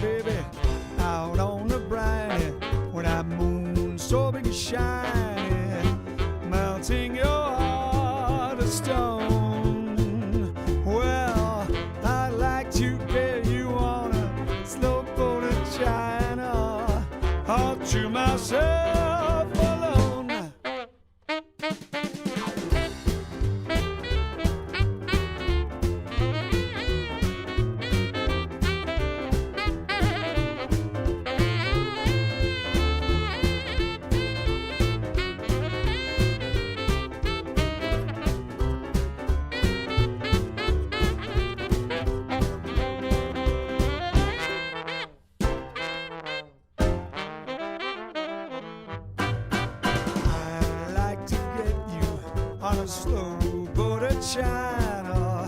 baby, out on the briny, with that moon so big and shiny, melting your heart of stone. Well, I'd like to get you on a slow boat to China, all to myself alone. On a slow boat to China,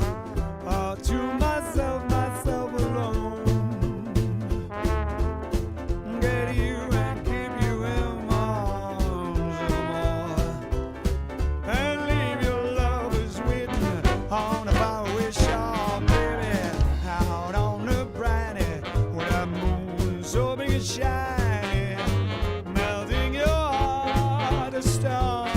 all to myself alone. Get you and keep you in my arms no more, and leave your lovers waiting on a faraway shore, baby, out on the briny, with that moon so big and shiny, melting your heart to stone.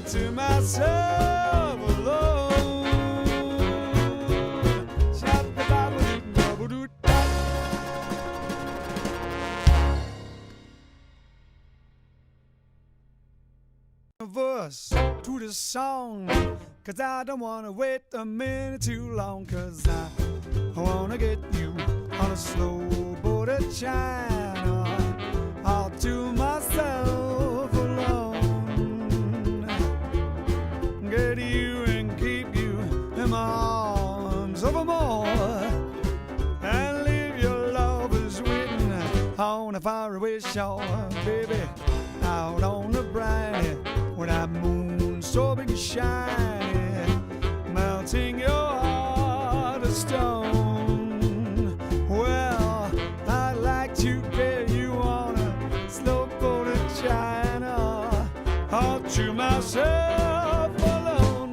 To myself alone. Verse to the song, 'cause I don't wanna wait a minute too long, 'cause I wanna get you on a slow boat to China, all to myself alone. Get you and keep you in my arms evermore, and leave your lovers waiting on a faraway shore, baby, out on the briny, with that moon so big and shiny, melting your heart of stone. Well, I'd like to get you on a slow boat to China, all to myself alone.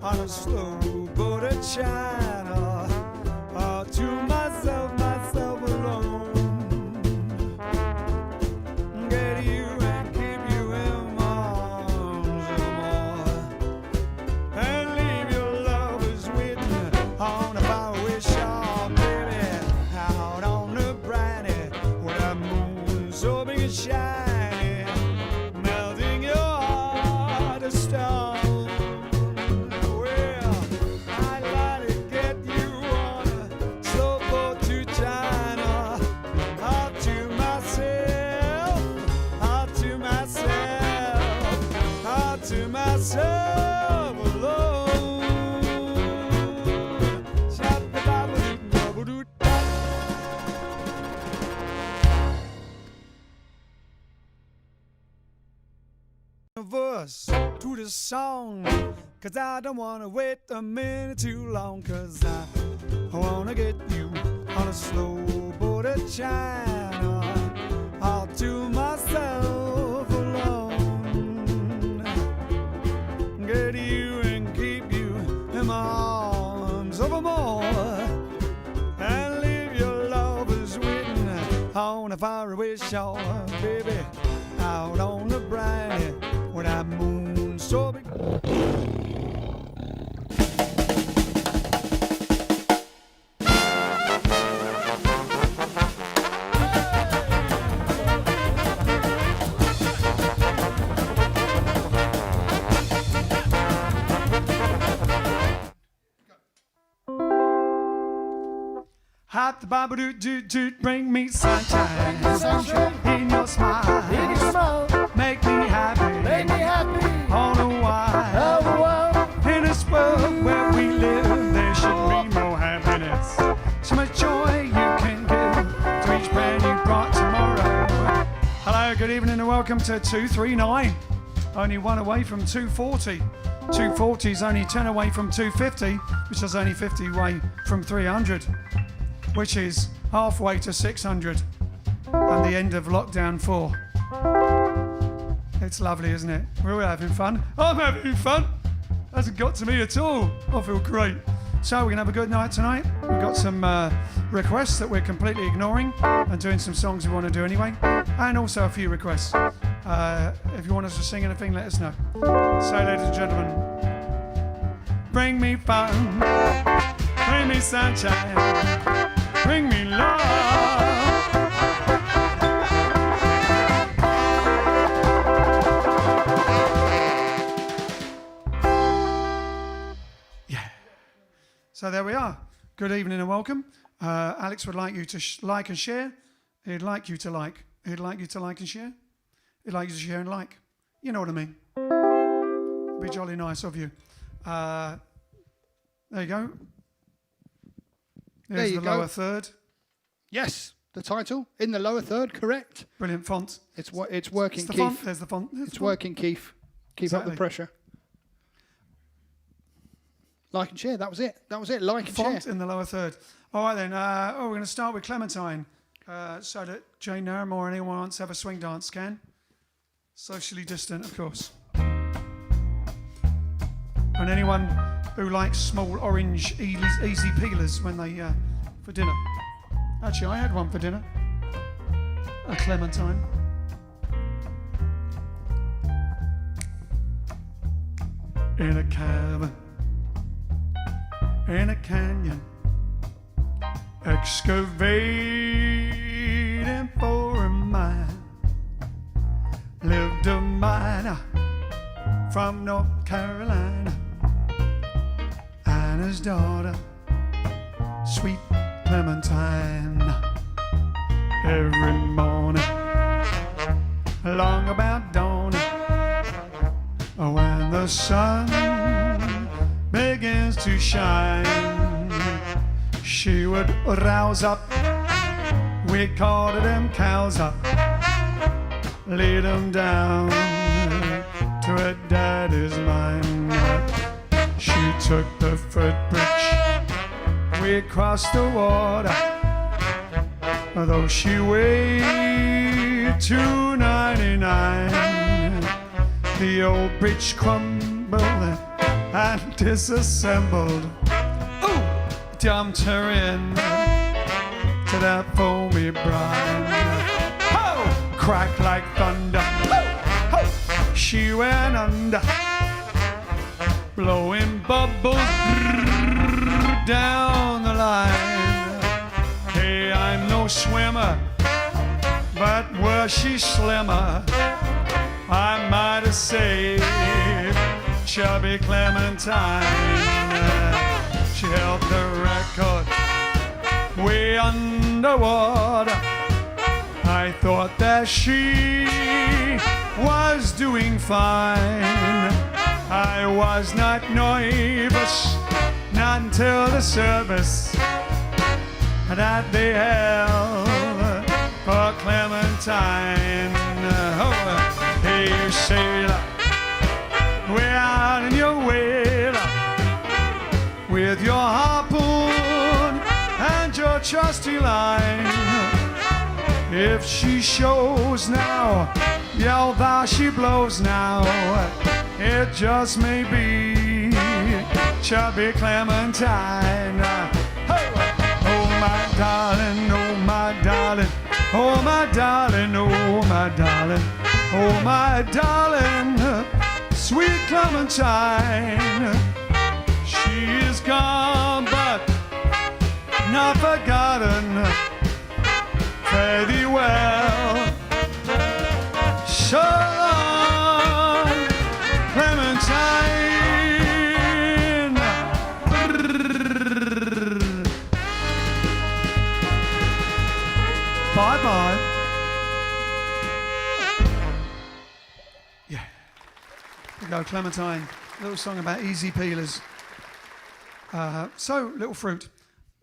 On a slow boat to China, all to myself alone. Get you and keep you in my arms no more, and leave your lovers waiting on a faraway shore, baby, out on the briny, with that moon so big and shiny, melting your heart to stone. To myself alone. Verse to the song, 'cause I don't wanna wait a minute too long, 'cause I wanna get you on a slow boat to China, all to myself alone. Get you and keep you in my arms evermore, and leave your lovers waiting on a faraway shore, baby, out on the briny, with that moon so big. Hop the Bible, do, bring me sunshine. In your smile. Make me happy. All the while. In this world where we live, there should be more happiness. So much joy you can give to each brand you brought tomorrow. Hello, good evening and welcome to 239. Only one away from 240. 240 is only 10 away from 250, which is only 50 away from 300, which is halfway to 600 and the end of lockdown 4. It's lovely, isn't it? We're all having fun. I'm having fun. Hasn't got to me at all. I feel great. So we're going to have a good night tonight. We've got some requests that we're completely ignoring and doing some songs we want to do anyway. And also a few requests. If you want us to sing anything, let us know. So, ladies and gentlemen, bring me fun, bring me sunshine, bring me love. Yeah. So there we are. Good evening and welcome. Alex would like you to like and share. He'd like you to like. He'd like you to like and share. He'd like you to share and like. You know what I mean. It'd be jolly nice of you. There you go. There's the lower third. Yes, the title in the lower third, correct. Brilliant font. It's working, Keith. Keith. There's the font. It's working, Keith. Keep up the pressure. Like and share. That was it. Like and share. Font in the lower third. All right then. We're going to start with Clementine, so that Jane Nairn or anyone wants to have a swing dance can. Socially distant, of course. And anyone who likes small orange easy peelers when they for dinner. Actually, I had one for dinner. A Clementine. In a cabin, in a canyon, excavating for a mine, lived a miner from North Carolina and his daughter, sweet Clementine. Every morning, along about dawn, when the sun begins to shine, she would rouse up, we called them cows up, lead them down to her daddy's mine. She took the footbridge, we crossed the water, though she weighed 299. The old bridge crumbled and disassembled. Ooh, dumped her in to that foamy brine. Ho! Crack like thunder. Ho! Ho! She went under, blowing bubbles down the line. Hey, I'm no swimmer, but were she slimmer, I might have saved chubby Clementine. She held the record way underwater. I thought that she was doing fine. I was not nervous, not until the service that they held for Clementine. Oh, hey, you sailor, way out in your whaler, with your harpoon and your trusty line. If she shows now, yell thou she blows now, it just may be chubby Clementine. Oh my darling, oh my darling, oh my darling, oh my darling, oh my darling, sweet Clementine. She is gone but not forgotten. Fare thee well. So long, Clementine. Bye-bye. Yeah. There we go, Clementine. A little song about easy peelers. So, Little Fruit.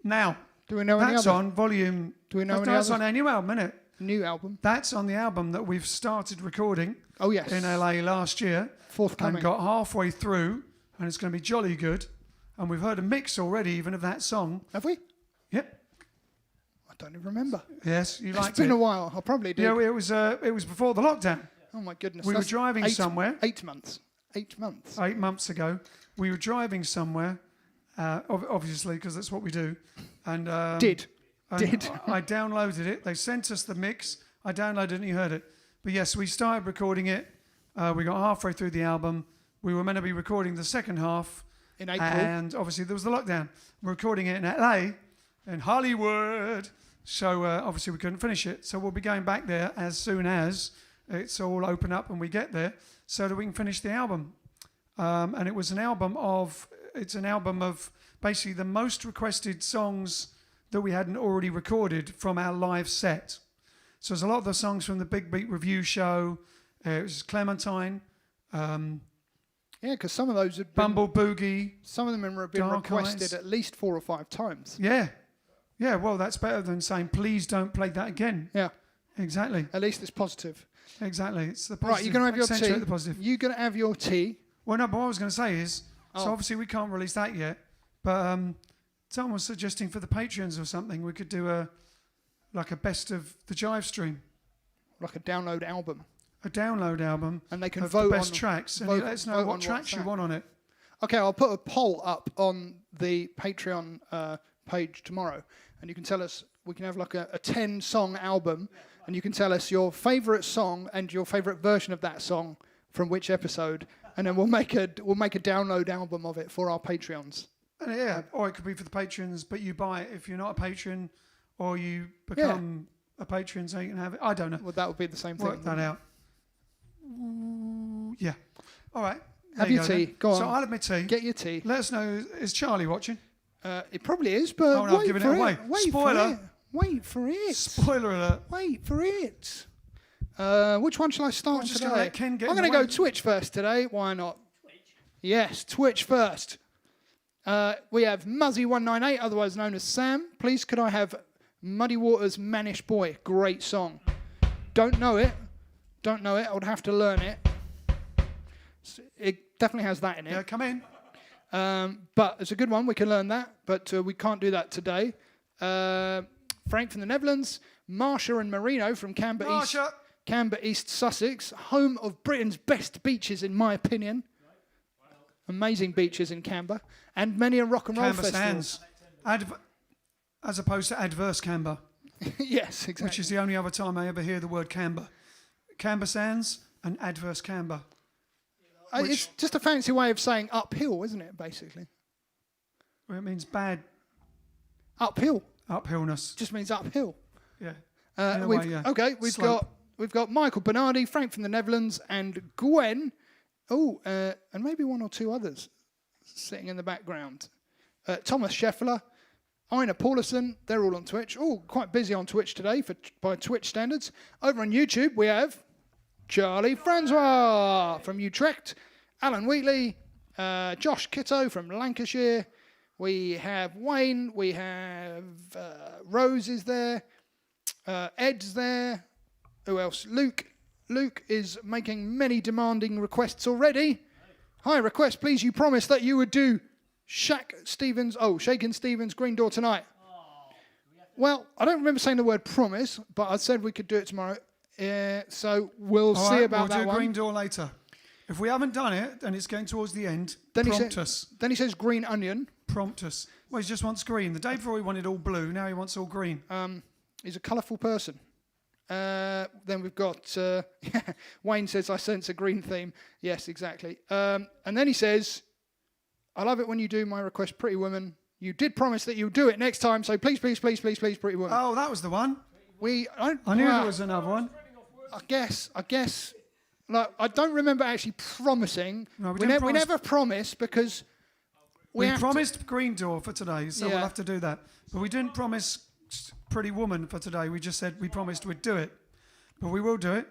Now, Do we know any that's other? on volume... Do we know any That's others? on our new album, isn't it? New album. That's on the album that we've started recording Oh, yes. in LA last year. Forthcoming. And got halfway through, and it's going to be jolly good. And we've heard a mix already, even of that song. Have we? Yep. I don't even remember. Yes, you liked it. It's been a while. I probably did. Yeah, it was before the lockdown. Oh, my goodness. We were That's driving somewhere. 8 months. 8 months. 8 months ago. We were driving somewhere, obviously, because that's what we do. And Did. I downloaded it. They sent us the mix. I downloaded it and you heard it. But yes, we started recording it. We got halfway through the album. We were meant to be recording the second half. In April. And obviously there was the lockdown. We're recording it in LA, in Hollywood. So obviously we couldn't finish it. So we'll be going back there as soon as it's all open up and we get there so that we can finish the album. And it's an album of basically the most requested songs that we hadn't already recorded from our live set. So there's a lot of the songs from the Big Beat Review show. It was Clementine. Yeah, because some of those have been... Bumble Boogie. Some of them have been Dark requested Eyes. at least 4 or 5 times. Yeah. Yeah, well, that's better than saying, please don't play that again. Yeah. Exactly. At least it's positive. Exactly. It's the Right, positive. you're going to have your Accentuate tea. the positive. You're going to have your tea. Well, no, but what I was going to say is, so Oh. obviously we can't release that yet, but someone was suggesting for the Patreons or something, we could do a best of the JiveStream, Like a download album. a download album And they can of vote the best on... tracks, and vote- you let us know vote what on tracks you track. want on it. Okay, I'll put a poll up on the Patreon page tomorrow. And you can tell us... We can have like a 10-song album. And you can tell us your favourite song and your favourite version of that song from which episode. And then we'll make a download album of it for our Patreons. And yeah, or it could be for the patrons, but you buy it if you're not a patron, or you become a patron so you can have it. I don't know. Well, that would be the same Work thing. that out. Ooh, yeah. All right. Have There you your tea. then. Go on. So I'll have my tea. Get your tea. Let us know. Is Charlie watching? It probably is, but Oh, no, I've wait given for it away. Wait Spoiler. for it. Wait for it. Spoiler alert. Wait for it. Which one shall I start just today? gonna let Ken get I'm in going the to way. go Twitch first today. Why not? Yes, Twitch first. We have Muzzy198, otherwise known as Sam. Please, could I have Muddy Waters' Manish Boy? Great song. Don't know it. I would have to learn it. It definitely has that in it. Yeah, come in. But it's a good one. We can learn that, but we can't do that today. Frank from the Netherlands, Marsha and Marino from Marsha. Camber East Sussex, home of Britain's best beaches, in my opinion. Amazing beaches in Camber, and many a rock and roll Camber festival. stands. As opposed to adverse camber, Yes, exactly. which is the only other time I ever hear the word camber. Camber sands and adverse camber. It's just a fancy way of saying uphill, isn't it? Basically, Well, it means bad uphill uphillness. just means uphill. Yeah. In a way, yeah. Okay, Slope. we've got Michael Bernardi, Frank from the Netherlands, and Gwen. Oh, and maybe one or two others sitting in the background. Thomas Scheffler, Ina Paulison. They're all on Twitch. Oh, quite busy on Twitch today by Twitch standards. Over on YouTube, we have Charlie Francois from Utrecht, Alan Wheatley, Josh Kitto from Lancashire. We have Wayne. We have Rose is there. Ed's there. Who else? Luke. Luke is making many demanding requests already. Hi, request, please. You promised that you would do Shakin' Stevens Green Door tonight. Well, I don't remember saying the word promise, but I said we could do it tomorrow. So we'll All see right, about we'll that do one. Green Door later. If we haven't done it and it's getting towards the end, prompt us. Then he says green onion. Prompt us. Well, he just wants green. The day before he wanted all blue, now he wants all green. He's a colourful person. Then we've got Wayne says, I sense a green theme. Yes, exactly. And then he says, I love it when you do my request, Pretty Woman. You did promise that you'll do it next time, so please, please, please, please, please, Pretty Woman. Oh, that was the one. I I knew there was another one. I guess. Like, I don't remember actually promising. No, we we didn't never promise because We have promised Green Door for today, so Yeah. we'll have to do that. But we didn't promise Pretty Woman for today. We just said we promised we'd do it, but we will do it.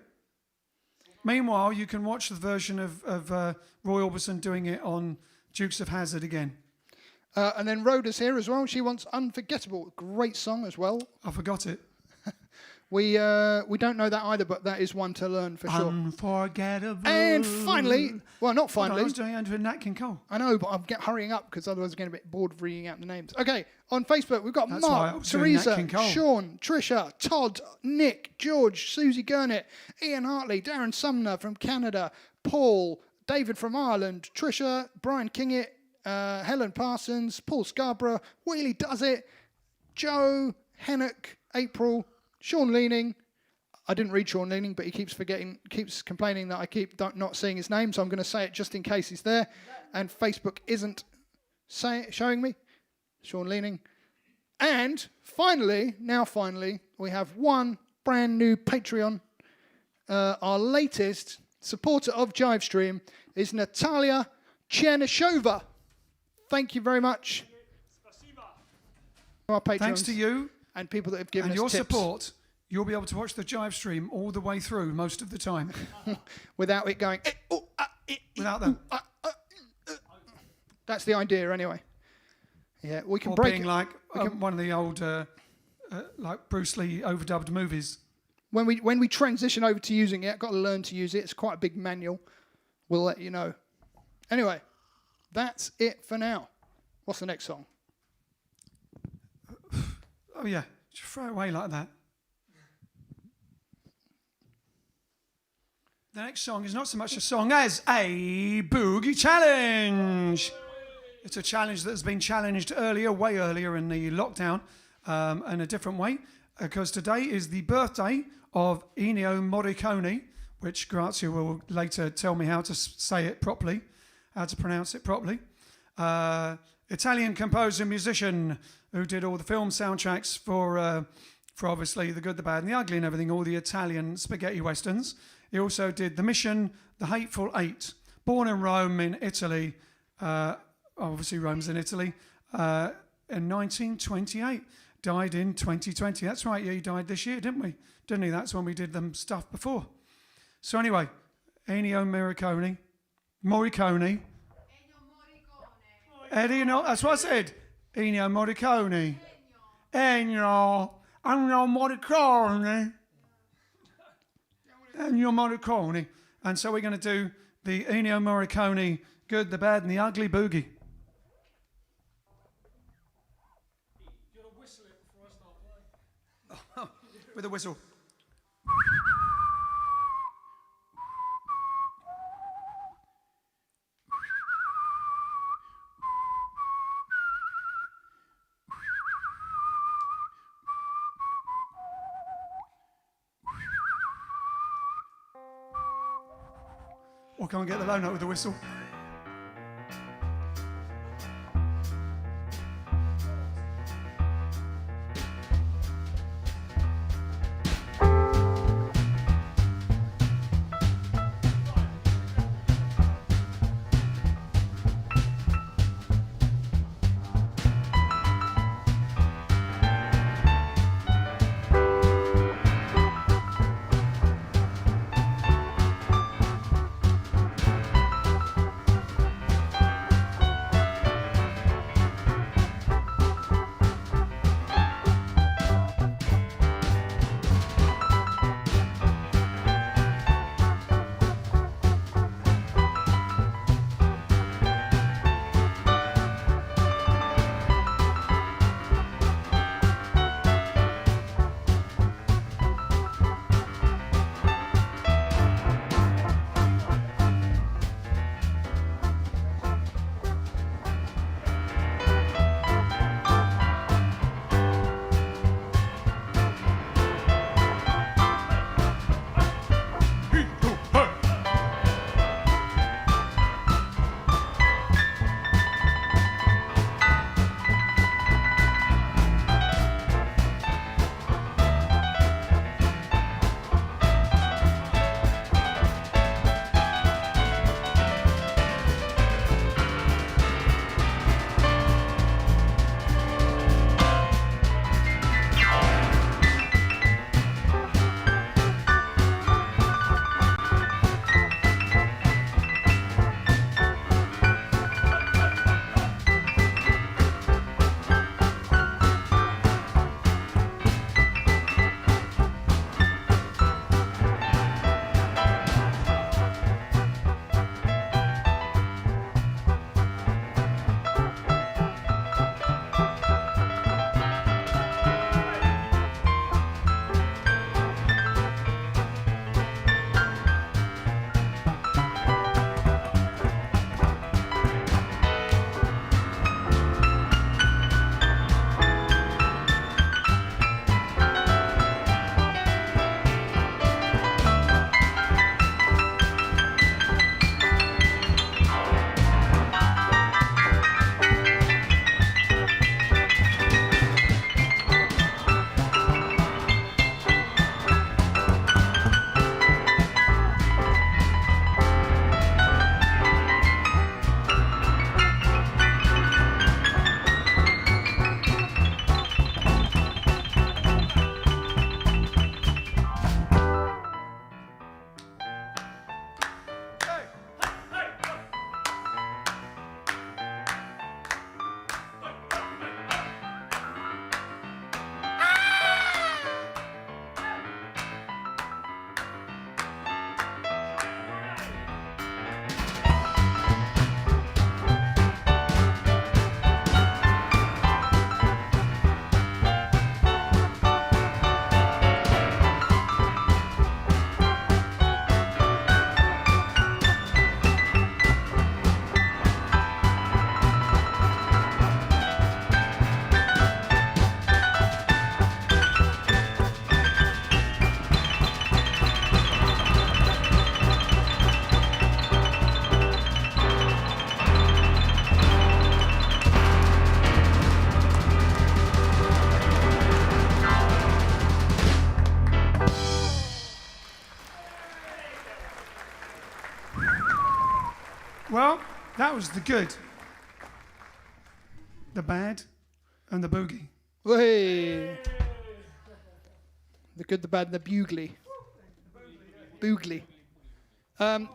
Meanwhile, you can watch the version of Roy Orbison doing it on Dukes of Hazzard again. And then Rhoda's here as well. She wants Unforgettable. Great song as well. I forgot it. We don't know that either, but that is one to learn for sure. Unforgettable. And finally, well, not finally. I was doing it under Nat King Cole. I know, but I'm hurrying up because otherwise I'm getting a bit bored of reading out the names. Okay, on Facebook, we've got Mark, Teresa, Sean, Trisha, Todd, Nick, George, Susie Gurnett, Ian Hartley, Darren Sumner from Canada, Paul, David from Ireland, Trisha, Brian Kingett, Helen Parsons, Paul Scarborough, Wheelie Does It, Joe, Hennock, April, Sean Leaning. I didn't read Sean Leaning, but he keeps complaining that I keep not seeing his name, so I'm going to say it just in case he's there. And Facebook isn't showing me. Sean Leaning. And finally, we have one brand new Patreon. Our latest supporter of JiveStream is Natalia Chernyshova. Thank you very much. Our patrons. Thanks to you. And people that have given us your tips. support, you'll be able to watch the JiveStream all the way through most of the time. Without it going... Without them. That's the idea anyway. Yeah, we can or break being it. like one of the old like Bruce Lee overdubbed movies. When we transition over to using it, I've got to learn to use it. It's quite a big manual. We'll let you know. Anyway, that's it for now. What's the next song? Oh, yeah. Just throw it away like that. The next song is not so much a song as a boogie challenge. It's a challenge that has been challenged way earlier in the lockdown in a different way, because today is the birthday of Ennio Morricone, which Grazia will later tell me how to say it properly, how to pronounce it properly. Italian composer and musician who did all the film soundtracks for obviously The Good, the Bad and the Ugly and everything, all the Italian spaghetti westerns. He also did The Mission, The Hateful Eight. Born in Rome in Italy, obviously Rome's in Italy, in 1928. Died in 2020. That's right, yeah, he died this year, didn't he? That's when we did them stuff before. So anyway, Ennio Morricone. That's what I said. Ennio Morricone. Ennio Morricone. Ennio Morricone. And so we're going to do the Ennio Morricone Good, the Bad and the Ugly Boogie. You want to whistle it before I start playing? With a whistle. Or come and get the low note with the whistle. Well, that was the good, the bad, and the boogie. Hey. The good, the bad, and the bugly. Boogly. An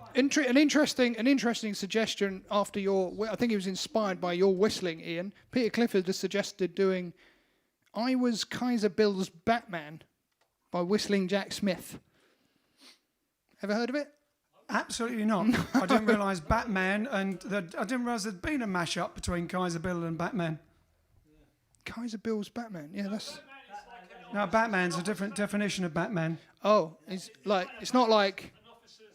interesting suggestion after I think it was inspired by your whistling, Ian. Peter Clifford has suggested doing I Was Kaiser Bill's Batman by whistling Jack Smith. Ever heard of it? Absolutely not. I didn't realise Batman I didn't realise there'd been a mash-up between Kaiser Bill and Batman. Kaiser Bill's Batman. Yeah, that's... No, Batman's a different definition of Batman. Oh, it's not like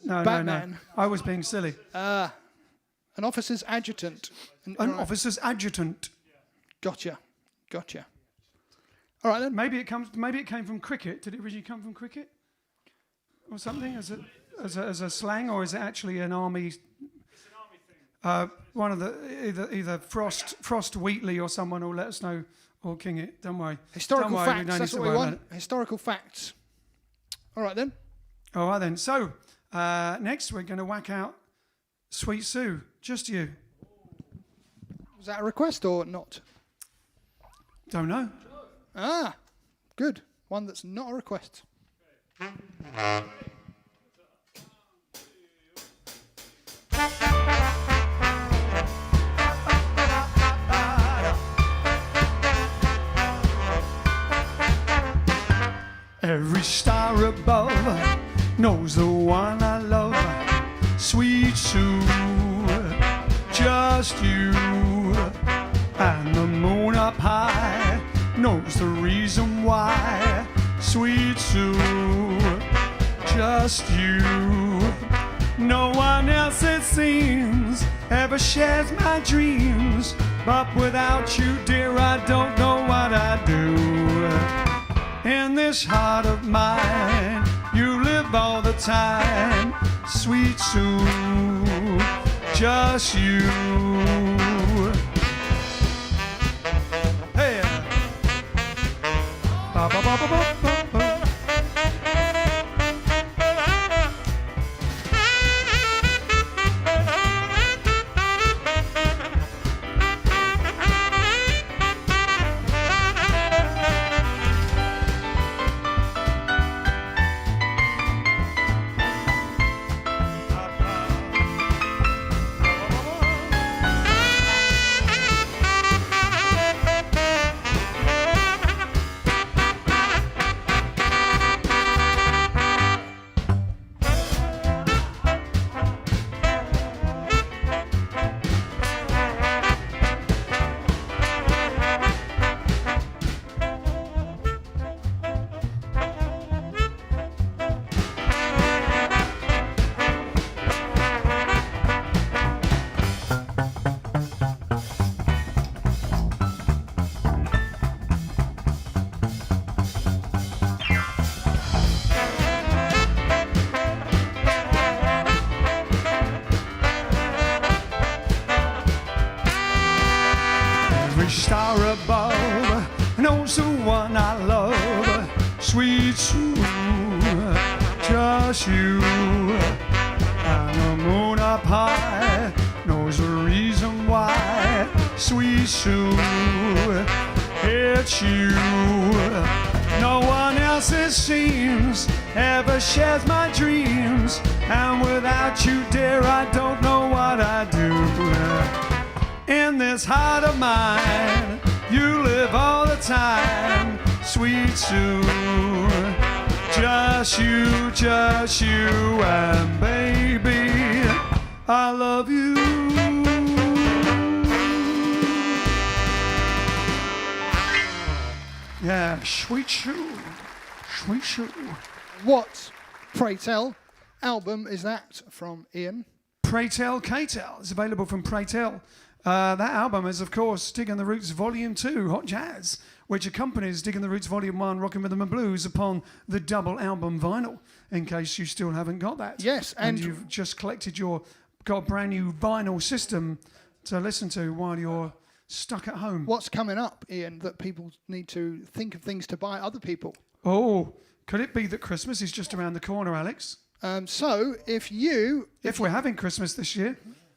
No, Batman. No. I was being silly. An officer's adjutant. An officer's adjutant. Gotcha. All right then. Maybe it came from cricket. Did it originally come from cricket, or something as a slang, or is it actually an army? It's an army thing. One of the either Frost Wheatley or someone will let us know, or King it. Don't worry. Historical facts. That's what we want. Historical facts. All right then. All right then. So next we're going to whack out Sweet Sue. Just you. Was that a request or not? Don't know. Ah, good. One that's not a request. Every star above knows the one I love. Sweet Sue, just you. And the moon up high knows the reason why. Sweet Sue, just you. No one else, it seems, ever shares my dreams. But without you, dear, I don't know what I'd do. In this heart of mine, you live all the time. Sweet Sue, just you. Hey. Ba, ba, ba, ba, ba, ba, ba. Star above knows the one I love. Sweet Sue, just you. And the moon up high knows the reason why. Sweet Sue, it's you. No one else, it seems, ever shares my dreams. And without you, dear, I don't know what I'd do. In this heart of mine, you live all the time. Sweet Sue, just you, and baby, I love you. Yeah, Sweet Sue, Sweet Sue. What, pray tell, album is that from, Ian? Pray Tell, K-Tell. It's available from Pray Tell. That album is, of course, Digging the Roots Volume 2, Hot Jazz, which accompanies Digging the Roots Volume 1, Rockin' Rhythm and Blues, upon the double album vinyl, in case you still haven't got that. Yes, and you've just got a brand new vinyl system to listen to while you're stuck at home. What's coming up, Ian, that people need to think of things to buy other people? Oh, could it be that Christmas is just around the corner, Alex? So, if we're having Christmas this year.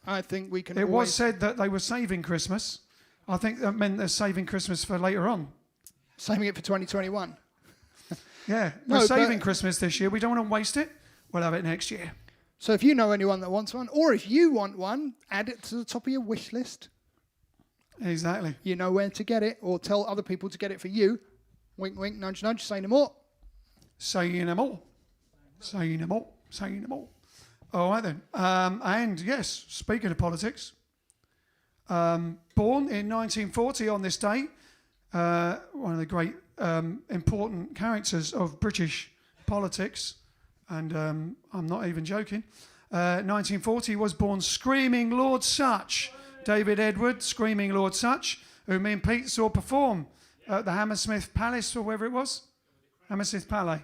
I think we can. It was always... said that they were saving Christmas. I think that meant they're saving Christmas for later on. Saving it for 2021. Yeah, No, we're saving but- Christmas this year. We don't want to waste it. We'll have it next year. So if you know anyone that wants one, or if you want one, add it to the top of your wish list. Exactly. You know where to get it, or tell other people to get it for you. Wink, wink, nudge, nudge, say no more. Saying them all. Saying them all. Saying them all. All right then. And yes, speaking of politics, born in 1940 on this day, one of the great important characters of British politics, and I'm not even joking. 1940 was born Screaming Lord Sutch, David Edward, Screaming Lord Sutch, who me and Pete saw perform at the Hammersmith Palace or wherever it was, Hammersmith Palais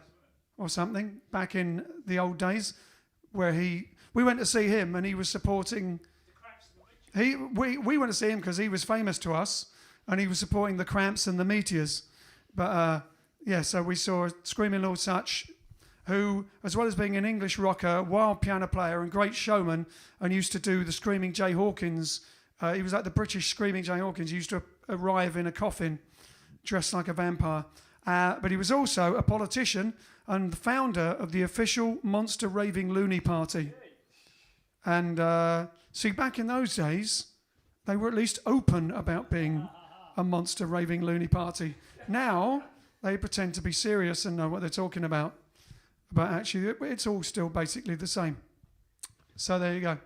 or something, back in the old days, where we went to see him and he was supporting. We went to see him because he was famous to us, and he was supporting the Cramps and the Meteors. But so we saw Screaming Lord Sutch, who, as well as being an English rocker, wild piano player and great showman, and used to do the Screaming Jay Hawkins. He was like the British Screaming Jay Hawkins. He used to arrive in a coffin, dressed like a vampire. But he was also a politician and the founder of the official Monster Raving Loony Party. And see, back in those days, they were at least open about being a Monster Raving Loony Party. Now, they pretend to be serious and know what they're talking about. But actually, it's all still basically the same. So there you go.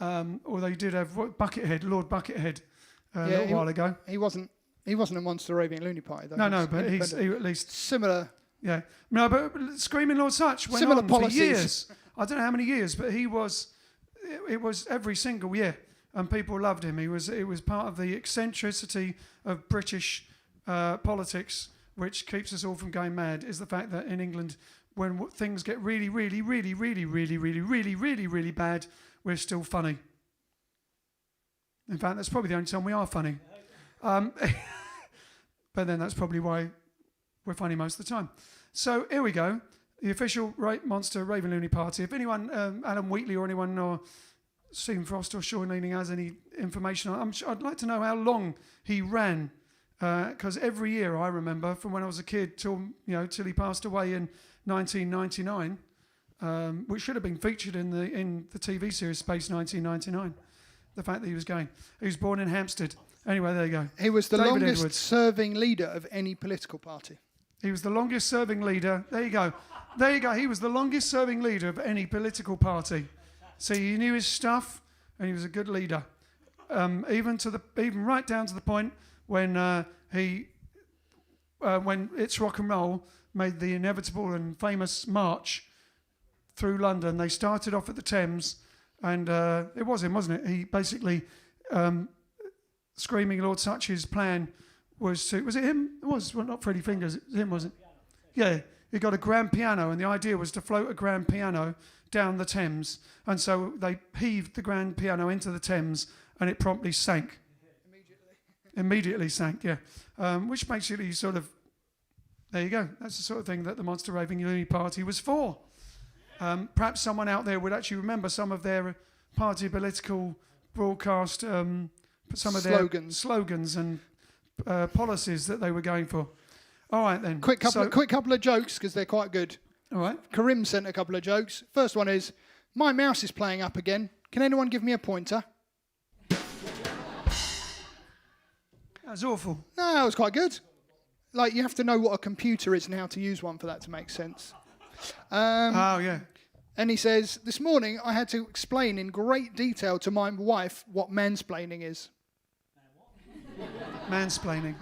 Although you did have Buckethead, Lord Buckethead, a little while ago. He wasn't a Monster Raving Loony Party, though. No, but he at least... Similar... Yeah. No, but Screaming Lord Sutch went Similar on policies. for years. I don't know how many years, but he was... It was every single year, and people loved him. It was part of the eccentricity of British politics, which keeps us all from going mad, is the fact that in England, when things get really, really, really, really, really, really, really, really, really bad, we're still funny. In fact, that's probably the only time we are funny. But then that's probably why we're funny most of the time. So here we go. The official Monster Raving Loony Party. If anyone, Alan Wheatley or anyone, or Stephen Frost or Sean Leaning has any information, I'd like to know how long he ran. Because every year I remember, from when I was a kid till he passed away in 1999, which should have been featured in the TV series Space 1999. The fact that he was going. He was born in Hampstead. Anyway, there you go. He was the David longest Edwards. serving leader of any political party. He was the longest serving leader. There you go. There you go. He was the longest serving leader of any political party. So he knew his stuff, and he was a good leader. Even right down to the point when when It's Rock and Roll made the inevitable and famous march through London. They started off at the Thames, and it was him, wasn't it? He basically, Screaming Lord Sutch's plan was it him? It was, well, not Freddie Fingers, it was him, wasn't it? Yeah, he got a grand piano, and the idea was to float a grand piano down the Thames, and so they heaved the grand piano into the Thames, and it promptly sank. Immediately sank, yeah. Which basically sort of, there you go. That's the sort of thing that the Monster Raving Loony Party was for. Perhaps someone out there would actually remember some of their party political broadcast, some of their slogans and policies that they were going for. All right then. Quick couple of jokes, because they're quite good. All right. Karim sent a couple of jokes. First one is, my mouse is playing up again. Can anyone give me a pointer? That's awful. No, that was quite good. Like, you have to know what a computer is and how to use one for that to make sense. Oh, yeah. And he says, this morning I had to explain in great detail to my wife what mansplaining is. Mansplaining.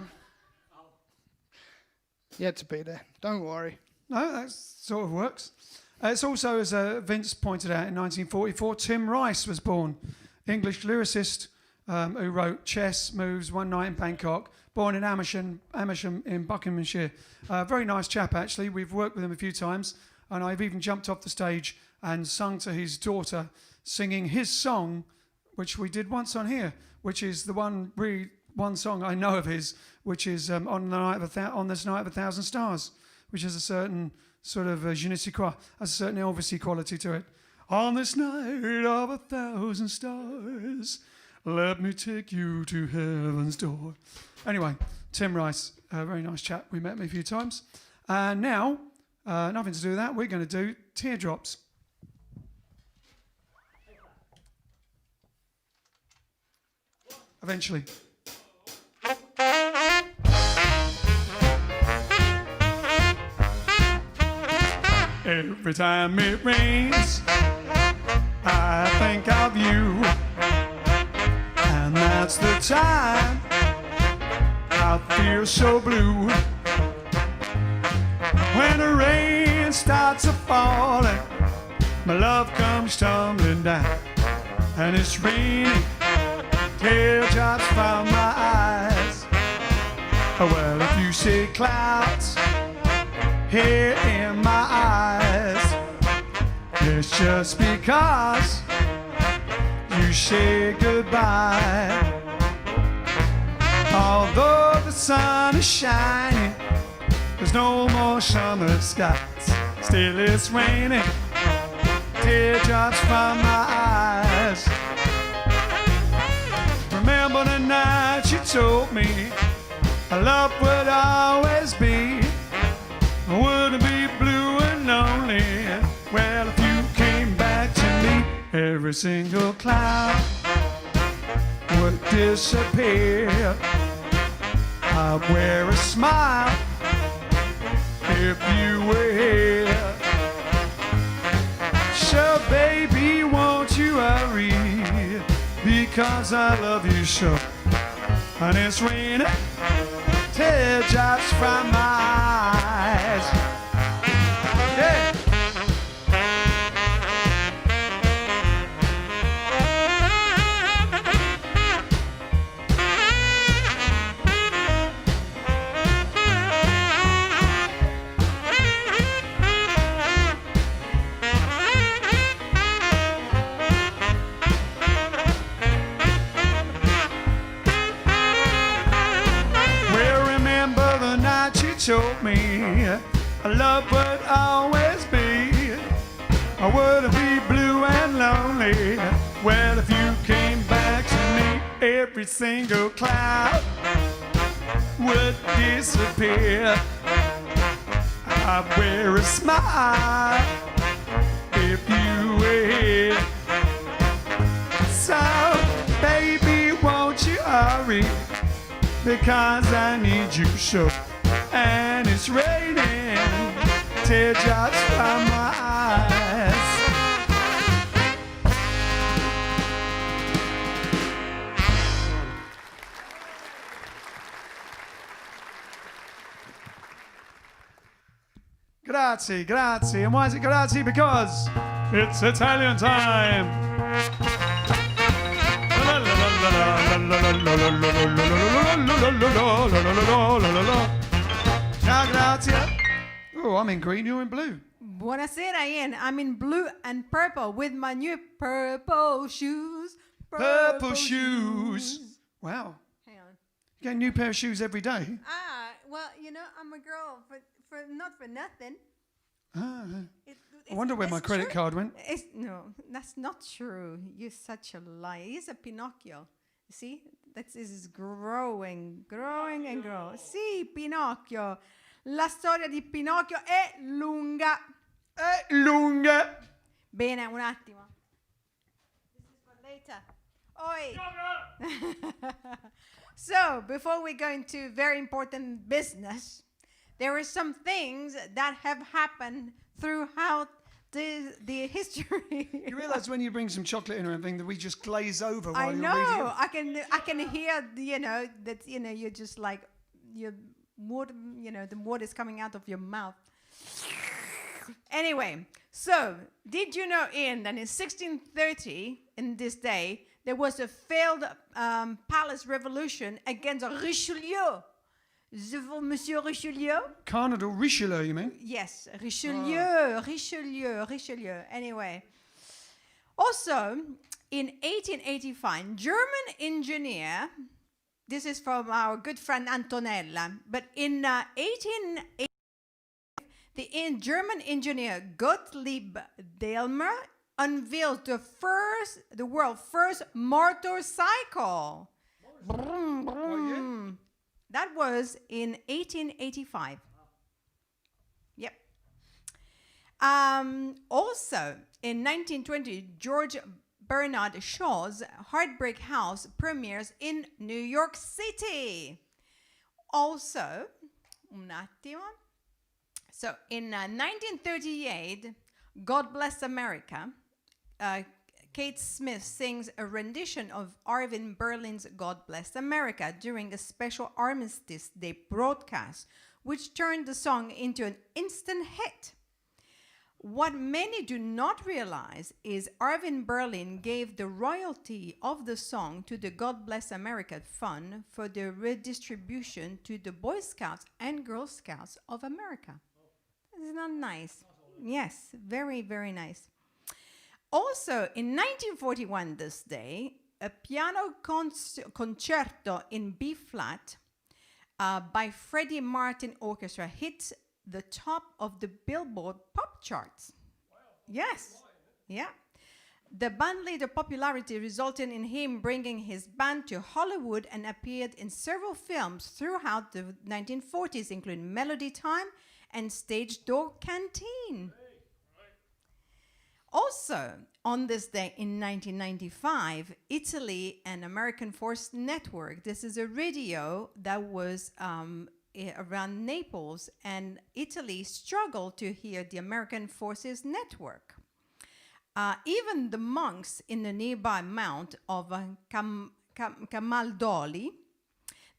You had to be there. Don't worry. No, that sort of works. It's also, as Vince pointed out, in 1944, Tim Rice was born. English lyricist who wrote Chess Moves, One Night in Bangkok, born in Amersham in Buckinghamshire. Very nice chap, actually. We've worked with him a few times, and I've even jumped off the stage and sung to his daughter, singing his song, which we did once on here, which is the one song I know of his, which is on this night of 1,000 stars, which has a certain sort of je ne sais quoi, has a certain Elvis-y quality to it. On this night of 1,000 stars, let me take you to heaven's door. Anyway, Tim Rice, a very nice chap. We met him a few times. And now, nothing to do with that, we're going to do Teardrops. Eventually. Every time it rains, I think of you, and that's the time I feel so blue. When the rain starts a-falling, my love comes tumbling down, and it's raining teardrops from my eyes. Well, if you see clouds here in my eyes, it's just because you say goodbye. Although the sun is shining, there's no more summer skies. Still it's raining teardrops from my eyes. Remember the night you told me our love would always be, wouldn't be blue and lonely. Well, if you came back to me, every single cloud would disappear. I'd wear a smile if you were here. So baby, won't you hurry, because I love you so. And it's raining teardrops from my eyes. Yeah. Told me our love would always be, I wouldn't be blue and lonely. Well, if you came back to me, every single cloud would disappear. I'd wear a smile if you were here. So, baby, won't you hurry, because I need you so. And it's raining teardrops from my eyes. Grazie, grazie. And why is it grazie? Because it's Italian time. Ciao, grazie. Oh, I'm in green, you're in blue. Buonasera, Ian. I'm in blue and purple with my new purple shoes. Purple shoes. Wow. Hang on. You get a new pair of shoes every day. Well, you know, I'm a girl for not for nothing. I wonder where my credit card went. No, that's not true. You're such a liar. He's a Pinocchio. See? This is growing and growing. Sì, Pinocchio. La storia di Pinocchio è lunga. È lunga. Bene, un attimo. This is for later. Oi. So, before we go into very important business, there are some things that have happened throughout the history. You realise when you bring some chocolate in or anything that we just glaze over while I you're know. reading? I can hear, that you're just like your water, the water is coming out of your mouth. Anyway, so did you know, Ian, that in 1630, in this day, there was a failed palace revolution against Richelieu? Monsieur Richelieu? Cardinal Richelieu, you mean? Yes, Richelieu, Richelieu. Anyway. Also, in 1885, German engineer, this is from our good friend Antonella, but in 1885, the German engineer Gottlieb Daimler unveiled the world's first motorcycle. Brum, brum. That was in 1885. Yep. Also, in 1920, George Bernard Shaw's Heartbreak House premieres in New York City. Also, un attimo. So, in 1938, God Bless America, Kate Smith sings a rendition of Irving Berlin's God Bless America during a special Armistice Day broadcast, which turned the song into an instant hit. What many do not realize is Irving Berlin gave the royalty of the song to the God Bless America Fund for the redistribution to the Boy Scouts and Girl Scouts of America. Isn't that nice? Yes, very, very nice. Also, in 1941 this day, a piano concerto in B-flat by Freddie Martin Orchestra hit the top of the Billboard pop charts. Wow. Yes. Yeah. The band later popularity resulted in him bringing his band to Hollywood and appeared in several films throughout the 1940s, including Melody Time and Stage Door Canteen. Also, on this day in 1995, Italy and American Force Network. This is a radio that was around Naples, and Italy struggled to hear the American Forces Network. Even the monks in the nearby mount of Camaldoli,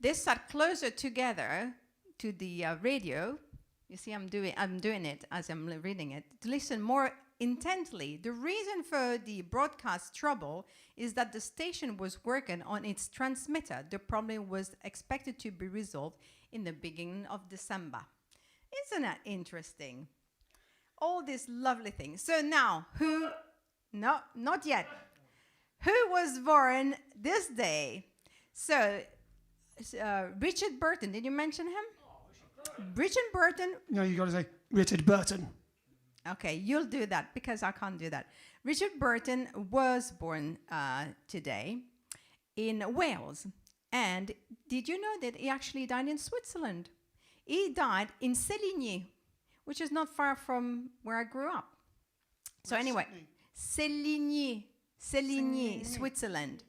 they sat closer together to the radio. You see, I'm doing it as I'm reading it, to listen more intently. The reason for the broadcast trouble is that the station was working on its transmitter. The problem was expected to be resolved in the beginning of December. Isn't that interesting? All these lovely things. So now, who? No, not yet. Who was born this day? So, Richard Burton, did you mention him? Richard Burton. No, you got to say Richard Burton. Okay, you'll do that because I can't do that. Richard Burton was born today in Wales. And did you know that he actually died in Switzerland? He died in Séligny, which is not far from where I grew up. So anyway, Séligny, Switzerland.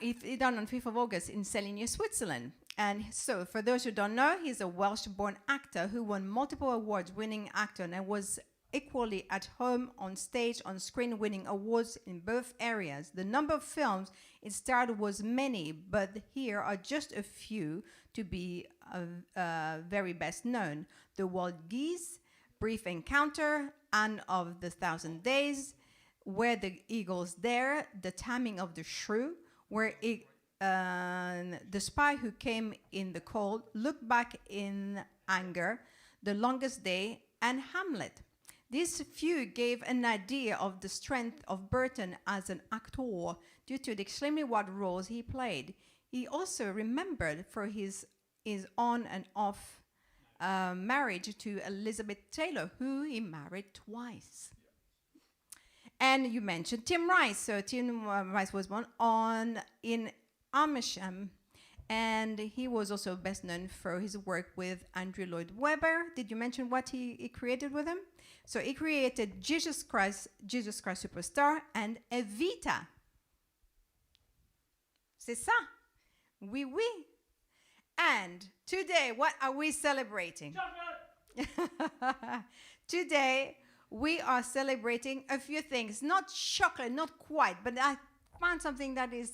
He died on 5th of August in Séligny, Switzerland. And so, for those who don't know, he's a Welsh-born actor who won multiple awards, winning actor, and was equally at home on stage, on screen, winning awards in both areas. The number of films it starred was many, but here are just a few to be very best known. The Wild Geese, Brief Encounter, Anne of the Thousand Days, Where the Eagles Dare, The Taming of the Shrew, where The Spy Who Came in the Cold, Look Back in Anger, The Longest Day, and Hamlet. These few gave an idea of the strength of Burton as an actor due to the extremely wide roles he played. He also remembered for his on and off marriage to Elizabeth Taylor, who he married twice. And you mentioned Tim Rice. So Tim Rice was born in Amersham, and he was also best known for his work with Andrew Lloyd Webber. Did you mention what he created with him? So he created Jesus Christ Superstar and Evita. C'est ça. Oui, oui. And today, what are we celebrating? Today, we are celebrating a few things. Not chocolate, not quite, but I found something that is,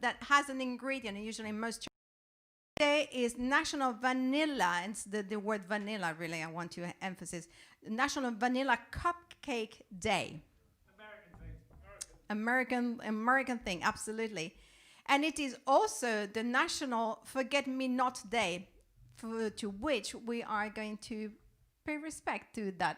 that has an ingredient, and usually most Today is National Vanilla, and the word vanilla really I want to emphasize. National Vanilla Cupcake Day. American thing, absolutely. And it is also the National Forget-Me-Not Day, to which we are going to pay respect to that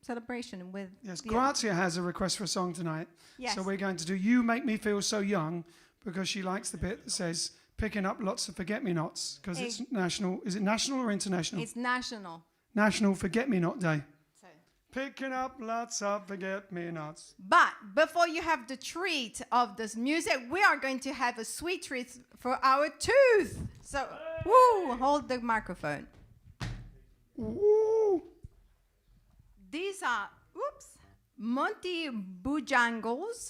celebration with. Yes, Grazia has a request for a song tonight. Yes. So we're going to do You Make Me Feel So Young, because she likes the bit that says picking up lots of forget-me-nots, because it's national. Is it national or international? It's national. National Forget-Me-Not Day. So Picking up lots of forget-me-nots. But before you have the treat of this music, we are going to have a sweet treat for our tooth. So, woo, hold the microphone. Ooh. These are, Monty Bojangles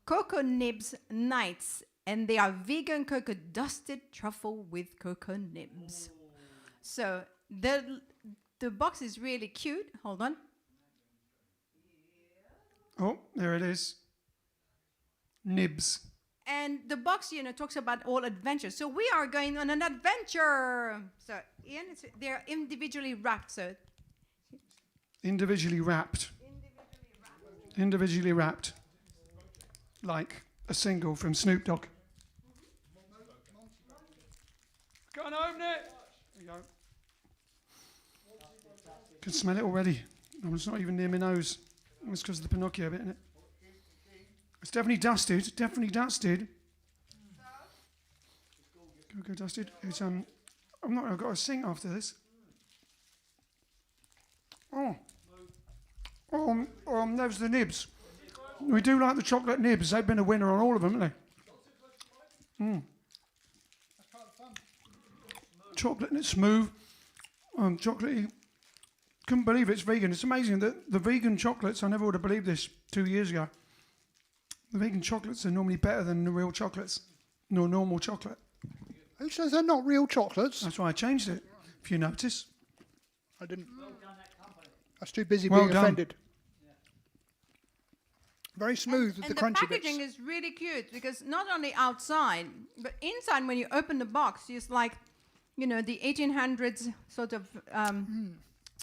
Cocoa Nibs Nights, and they are vegan cocoa dusted truffle with cocoa nibs. So the box is really cute. Hold on. Oh, there it is. Nibs. And the box, talks about all adventures. So we are going on an adventure. So Ian, they're individually wrapped. So Individually wrapped. Individually wrapped. Like a single from Snoop Dogg. Go and open it. There you go. Can smell it already. It's not even near my nose. It's because of the Pinocchio bit, isn't it? It's definitely dusted. Definitely dusted. Go dusted. It's I've got to sing after this. Those are the nibs. We do like the chocolate nibs. They've been a winner on all of them, haven't they? Chocolate and it's smooth. Chocolatey. Couldn't believe it's vegan. It's amazing that the vegan chocolates, I never would have believed this 2 years ago. The vegan chocolates are normally better than the real chocolates. No normal chocolate. Who says they're not real chocolates? That's why I changed it, if you notice. I didn't. I was too busy Well being done. offended. Very smooth with the and crunchy the packaging bits. is really cute because not only outside, but inside when you open the box, it's like, the 1800s sort of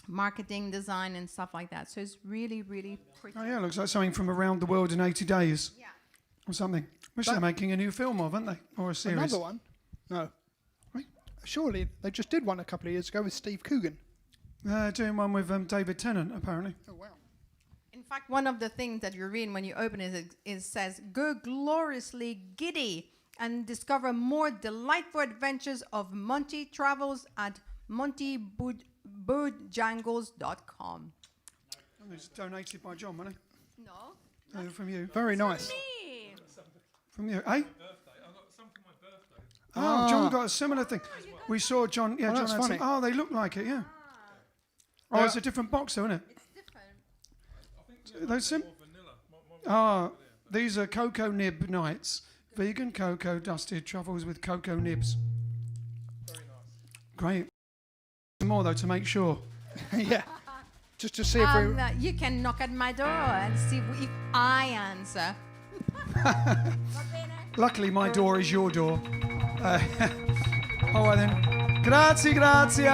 marketing design and stuff like that. So it's really, really pretty. Oh yeah, looks like something from Around the World in 80 Days. Yeah. Or something. Which they're making a new film of, aren't they? Or a series. Another one? No. Right. Surely they just did one a couple of years ago with Steve Coogan. They're doing one with David Tennant, apparently. Oh wow. In fact, one of the things that you read when you open it says, "Go gloriously giddy and discover more delightful adventures of Monty travels at montybojangles.com." Oh, it's donated by John, wasn't No. it? From you. Very nice. Me. From you. Eh? Birthday. I got some for my birthday. Oh, John got a similar thing. We saw John. Yeah, Oh, John that's had funny. some. Oh, they look like it, yeah. Oh, Yeah. it's a different box, though, isn't it? It's different. Those More vanilla. these are cocoa nib nights. Vegan cocoa dusted truffles with cocoa nibs. Very nice. Great. Some more, though, to make sure. Yeah. Just to see if we... You can knock at my door and see if I answer. Luckily, my door is your door. All right, then. Grazie, grazie.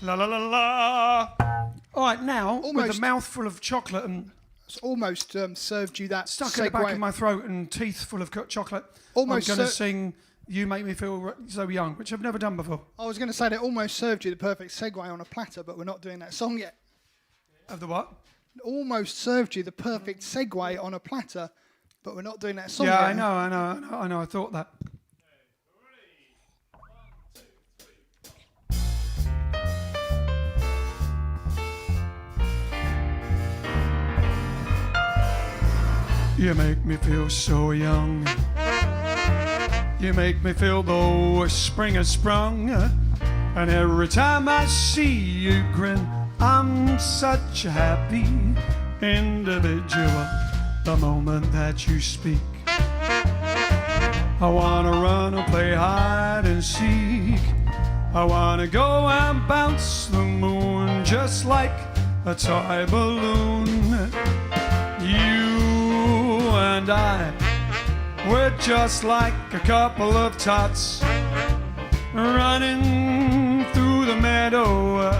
La la la la. All right, now, with Almost. a mouthful of chocolate and It's almost served you that stuck in the back segue. of my throat and teeth full of chocolate, Almost I'm going to cer- sing You Make Me Feel So Young, which I've never done before. I was going to say that almost served you the perfect segue on a platter, but we're not doing that song yet. Of the what? Almost served you the perfect segue on a platter, but we're not doing that song Yeah, yet. I know. I thought that. You make me feel so young. You make me feel though spring has sprung. And every time I see you grin, I'm such a happy individual. The moment that you speak, I wanna run and play hide and seek. I wanna go and bounce the moon just like a toy balloon. You and I, we're just like a couple of tots running through the meadow,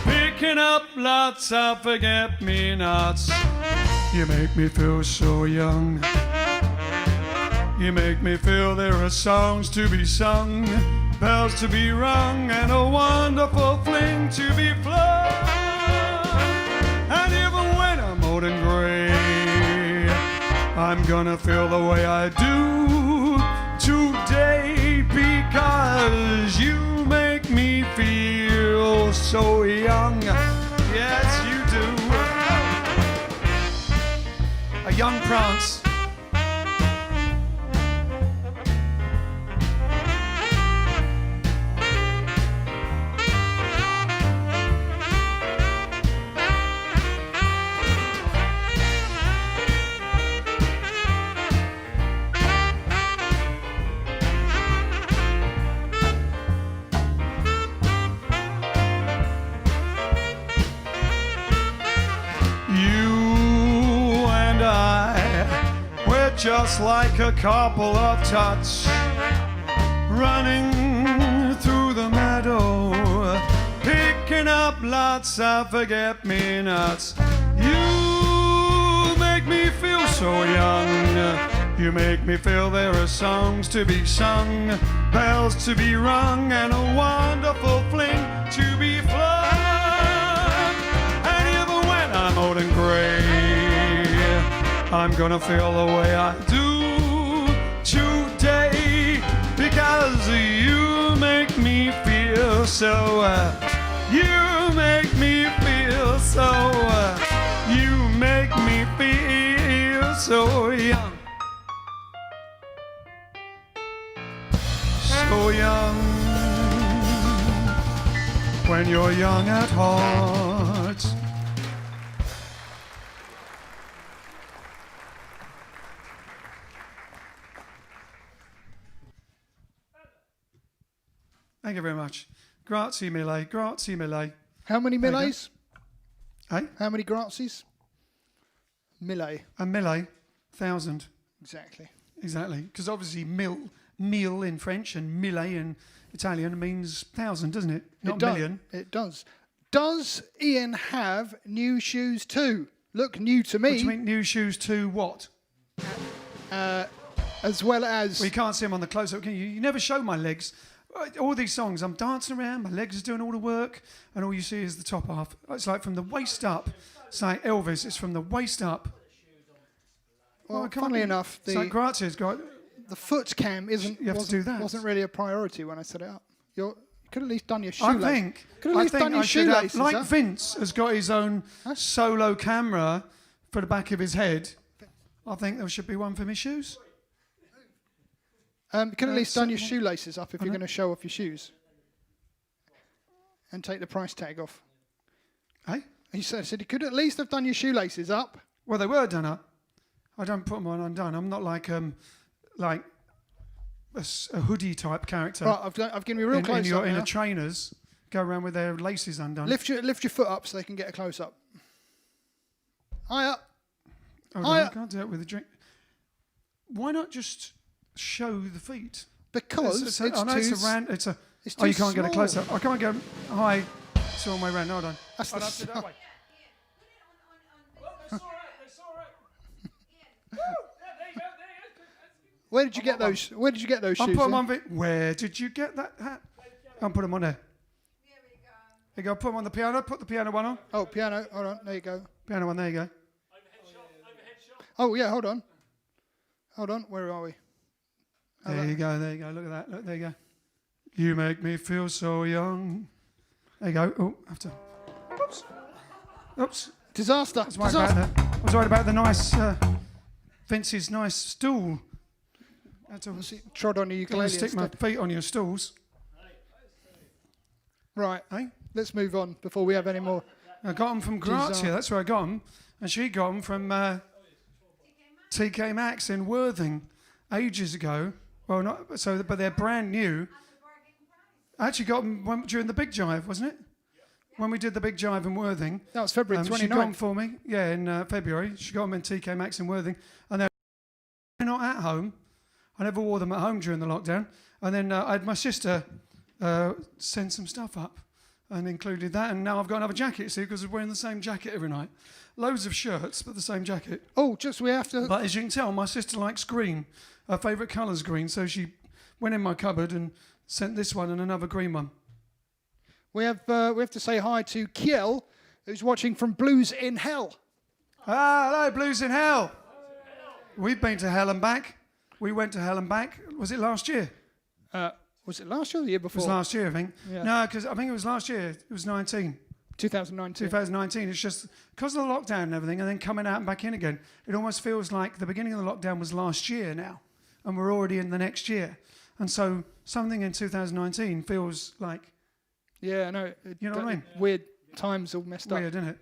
picking up lots of forget-me-nots. You make me feel so young. You make me feel there are songs to be sung, bells to be rung, and a wonderful fling to be flung. And even when I'm old and gray, I'm gonna feel the way I do feel so young. Yes, you do. A young prance. Just like a couple of tots running through the meadow, picking up lots of forget-me-nots. You make me feel so young. You make me feel there are songs to be sung, bells to be rung, and a wonderful fling to be flung. And even when I'm old and grey, I'm gonna feel the way I do today, because you make me feel so, you make me feel so, you make me feel so young. So young, when you're young at heart. Thank you very much. Grazie mille, grazie mille. How many milles? Hey? How many grazies? Mille. A mille, 1,000. Exactly. Exactly. Because obviously meal in French and mille in Italian means 1,000, doesn't it? Not million. It does. Does Ian have new shoes too? Look new to me. What do you mean new shoes to what? As well as... Well, you can't see them on the close-up, can you? You never show my legs. All these songs, I'm dancing around, my legs are doing all the work, and all you see is the top half. It's like from the waist up. It's like Elvis, it's from the waist up. Well, funnily enough, it's like Grazie's got... The foot cam wasn't really a priority when I set it up. You could at least done your shoelaces. I think I should have, like Vince has got his own solo camera for the back of his head. I think there should be one for my shoes. You could at least done your shoelaces up if you're going to show off your shoes. And take the price tag off. Hey? He said you could at least have done your shoelaces up. Well, they were done up. I don't put them on undone. I'm not like a hoodie type character. Right, I've given you a real close up in now. a trainers, go around with their laces undone. Lift your foot up so they can get a close up. High up. I can't do it with a drink. Why not just show the feet? Because it's you can't get a close up. I can't go high. It's all the way around. Hold on. That's I'll have to that way. That's all right. Woo! Yeah, there you go. Where did you get those? Where did you get those shoes? I'll put them on. Where did you get that hat? I'll put them on there. There we go. There you go. Put them on the piano. Put the piano one on. Oh, piano. Hold on. There you go. Piano one. There you go. Overhead shot. Oh yeah. Hold on. Where are we? There you go. Look at that. Look, there you go. You make me feel so young. There you go. Oh, I have to. Oops. Disaster. I was worried about the nice, Vince's nice stool. I had to Trod on your ukulele stick my feet on your stools. Right. Hey? Let's move on before we have any more. I got them from Grazia. That's where I got them. And she got them from TK Maxx in Worthing ages ago. Well, not so, but they're brand new. I actually got them during the Big Jive, wasn't it? When we did the Big Jive in Worthing. That was February 29th. She got them for me, in February. She got them in TK Maxx in Worthing. And they're not at home. I never wore them at home during the lockdown. And then I had my sister send some stuff up and included that. And now I've got another jacket, see, because I'm wearing the same jacket every night. Loads of shirts, but the same jacket. Oh, we have to... But as you can tell, my sister likes green. Her favourite colour's green, so she went in my cupboard and sent this one and another green one. We have to say hi to Kiel, who's watching from Blues in Hell. Ah, hello, Blues in Hell. We've been to hell and back. We went to hell and back. Was it last year? Was it last year or the year It before? was last year, I think. Yeah. No, because I think it was last year. It was 19. 2019. 2019. It's just because of the lockdown and everything, and then coming out and back in again. It almost feels like the beginning of the lockdown was last year now, and we're already in the next year. And so something in 2019 feels like Yeah, I know. You know what I mean? Weird times all messed up. weird, isn't it?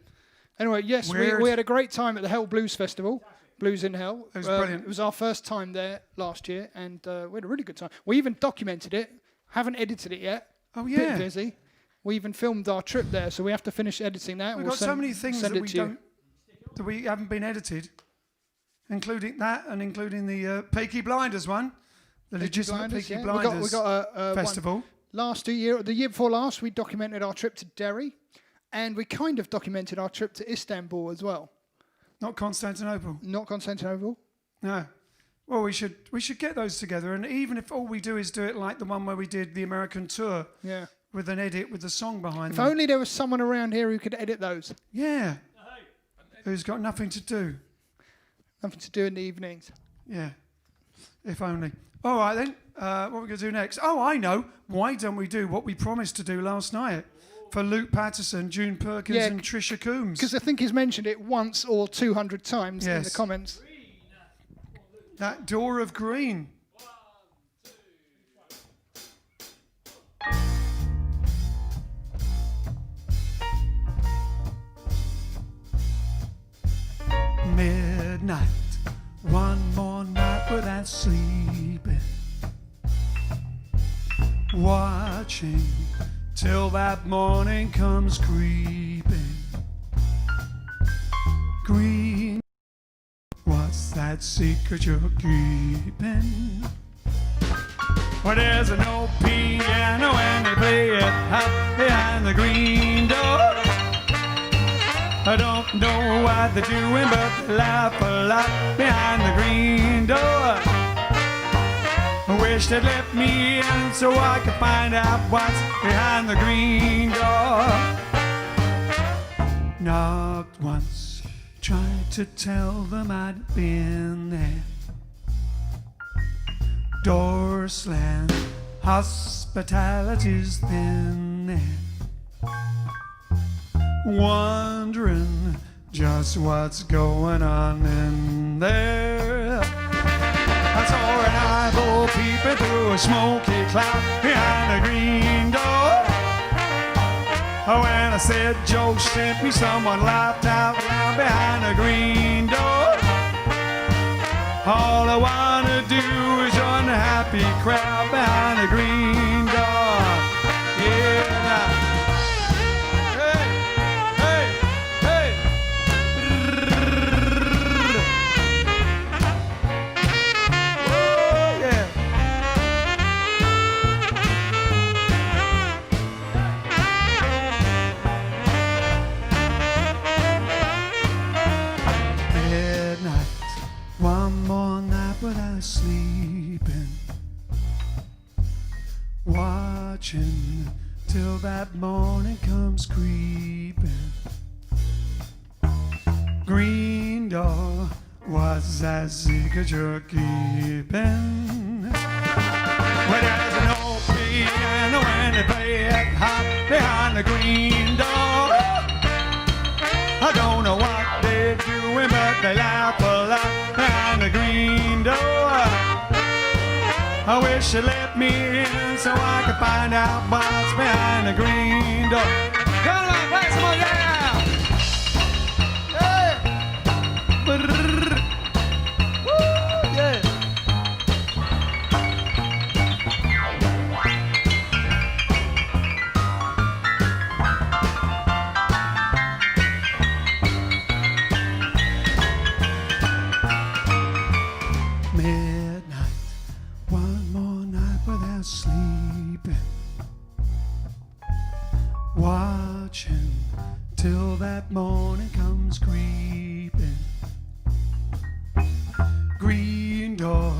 Anyway, yes, Weird. we had a great time at the Hell Blues Festival. Blues in Hell. It was brilliant. It was our first time there last year, and we had a really good time. We even documented it. Haven't edited it yet. Oh Bit yeah. busy. We even filmed our trip there, so we have to finish editing that. We've and got so many things send that it we to you. don't, that we haven't been edited, including that and including the Peaky Blinders one, the legitimate Peaky yeah. Blinders We got a festival. the year before last, we documented our trip to Derry, and we kind of documented our trip to Istanbul as well. Not Constantinople. Not Constantinople. No. Well, we should get those together, and even if all we do is do it like the one where we did the American tour Yeah. with an edit with the song behind If them. only there was someone around here who could edit those. Yeah. Who's got nothing to do. Nothing to do in the evenings. Yeah. If only. All right then. What are we going to do next? Oh, I know. Why don't we do what we promised to do last night for Luke Patterson, June Perkins, Yeah, and Trisha Coombs? Because I think he's mentioned it once or 200 times in the Yes. comments. That door of green. Midnight, one more night without sleeping, watching till that morning comes creeping. Green, what's that secret you're keeping? Well, there's an old piano and they play it hot behind the green door. I don't know what they're doing, but they laugh a lot behind the green door. I wish they'd let me in so I could find out what's behind the green door. Knocked once, tried to tell them I'd been there. Door slammed, hospitality's thin there. Wondering just what's going on in there. I saw an eyeball peeping through a smoky cloud behind the green door. When I said Joe sent me, someone laughed out loud behind the green door. All I wanna do is join the happy crowd behind the green door. Yeah. One more night without sleeping, watching till that morning comes creeping. Green door, what's that secret you're keeping? Well, there's an old piano and they play it hot behind the green door. I don't know what they're doing, but they laugh a lot behind the green door. I wish they let me in so I could find out what's behind the green door. Come on, play some more, yeah! Hey! Brrr. Woo, yeah! Midnight, one more night without sleeping, watching till that morning comes creeping. Green door,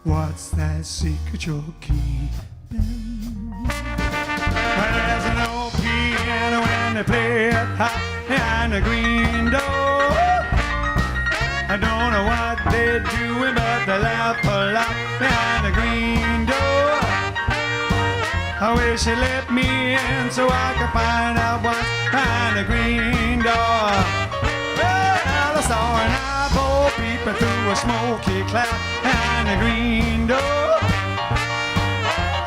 what's that secret you're keeping? Well, there's an old piano and they play it hot behind the green door. I don't know what they're doing, but they laugh a lot behind the green door. wish she let me in so I could find out what's behind the green door. Well, I saw an eyeball peeping through a smoky cloud behind the green door.